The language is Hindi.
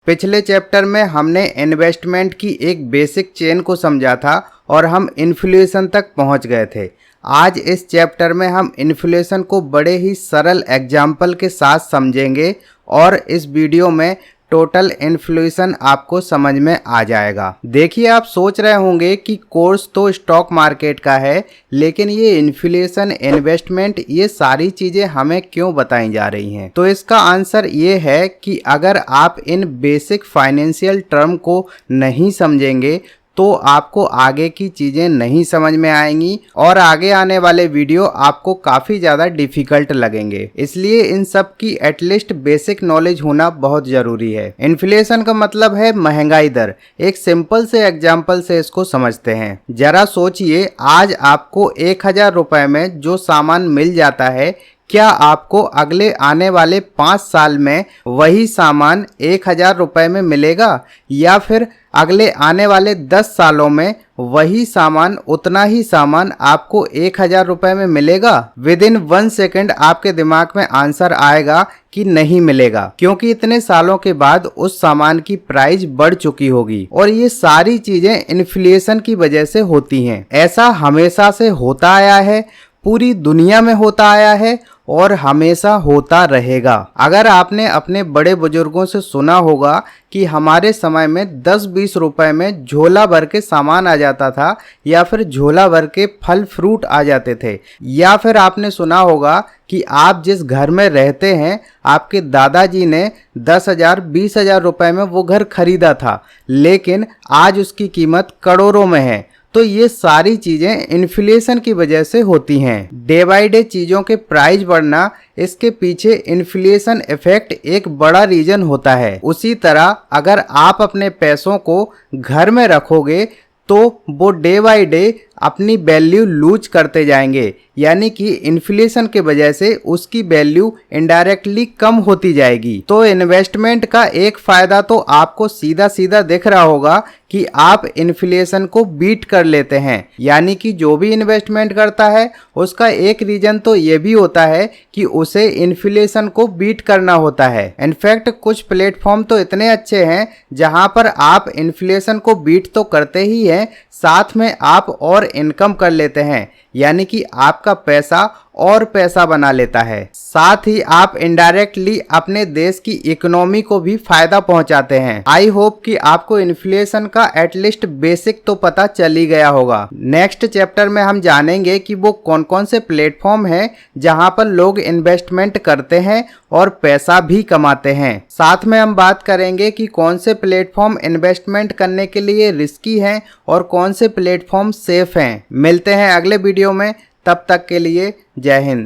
पिछले चैप्टर में हमने इन्वेस्टमेंट की एक बेसिक चेन को समझा था और हम इन्फ्लेशन तक पहुंच गए थे। आज इस चैप्टर में हम इन्फ्लेशन को बड़े ही सरल एग्जाम्पल के साथ समझेंगे और इस वीडियो में टोटल इन्फ्लेशन आपको समझ में आ जाएगा। देखिए, आप सोच रहे होंगे कि कोर्स तो स्टॉक मार्केट का है, लेकिन ये इन्फ्लेशन, इन्वेस्टमेंट, ये सारी चीजें हमें क्यों बताई जा रही हैं? तो इसका आंसर ये है कि अगर आप इन बेसिक फाइनेंशियल टर्म को नहीं समझेंगे तो आपको आगे की चीज़ें नहीं समझ में आएंगी और आगे आने वाले वीडियो आपको काफ़ी ज़्यादा डिफ़िकल्ट लगेंगे। इसलिए इन सब की एटलीस्ट बेसिक नॉलेज होना बहुत ज़रूरी है। इन्फ्लेशन का मतलब है महंगाई दर। एक सिंपल से एग्जाम्पल से इसको समझते हैं। जरा सोचिए, आज आपको 1000 रुपये में जो सामान मिल जाता है, क्या आपको अगले आने वाले 5 साल में वही सामान 1000 रुपये में मिलेगा, या फिर अगले आने वाले 10 सालों में वही सामान, उतना ही सामान आपको 1000 रुपये में मिलेगा? विद इन 1 सेकेंड आपके दिमाग में आंसर आएगा कि नहीं मिलेगा, क्योंकि इतने सालों के बाद उस सामान की प्राइस बढ़ चुकी होगी। और ये सारी चीजें इन्फ्लेशन की वजह से होती हैं। ऐसा हमेशा से होता आया है, पूरी दुनिया में होता आया है और हमेशा होता रहेगा। अगर आपने अपने बड़े बुजुर्गों से सुना होगा कि हमारे समय में 10-20 रुपए में झोला भर के सामान आ जाता था, या फिर झोला भर के फल फ्रूट आ जाते थे, या फिर आपने सुना होगा कि आप जिस घर में रहते हैं, आपके दादाजी ने 10,000-20,000 रुपए में वो घर खरीदा था, लेकिन आज उसकी कीमत करोड़ों में है। तो ये सारी चीजें इन्फ्लेशन की वजह से होती हैं। डे बाय डे चीजों के प्राइस बढ़ना, इसके पीछे इन्फ्लेशन इफेक्ट एक बड़ा रीजन होता है। उसी तरह अगर आप अपने पैसों को घर में रखोगे तो वो डे बाय डे अपनी वैल्यू लूज करते जाएंगे, यानी कि इन्फ्लेशन के वजह से उसकी वैल्यू इनडायरेक्टली कम होती जाएगी। तो इन्वेस्टमेंट का एक फायदा तो आपको सीधा सीधा दिख रहा होगा कि आप इन्फ्लेशन को बीट कर लेते हैं, यानी कि जो भी इन्वेस्टमेंट करता है उसका एक रीजन तो ये भी होता है कि उसे इन्फ्लेशन को बीट करना होता है। इनफैक्ट कुछ प्लेटफॉर्म तो इतने अच्छे हैं जहां पर आप इन्फ्लेशन को बीट तो करते ही हैं, साथ में आप और इनकम कर लेते हैं, यानी कि आपका पैसा और पैसा बना लेता है। साथ ही आप इनडायरेक्टली अपने देश की इकोनॉमी को भी फायदा पहुंचाते हैं। आई होप कि आपको इन्फ्लेशन का एटलीस्ट बेसिक तो पता चल ही गया होगा। नेक्स्ट चैप्टर में हम जानेंगे कि वो कौन कौन से प्लेटफॉर्म हैं जहां पर लोग इन्वेस्टमेंट करते हैं और पैसा भी कमाते हैं। साथ में हम बात करेंगे कि कौन से प्लेटफॉर्म इन्वेस्टमेंट करने के लिए रिस्की हैं और कौन से प्लेटफॉर्म सेफ हैं। मिलते हैं अगले वीडियो में, तब तक के लिए जय हिंद।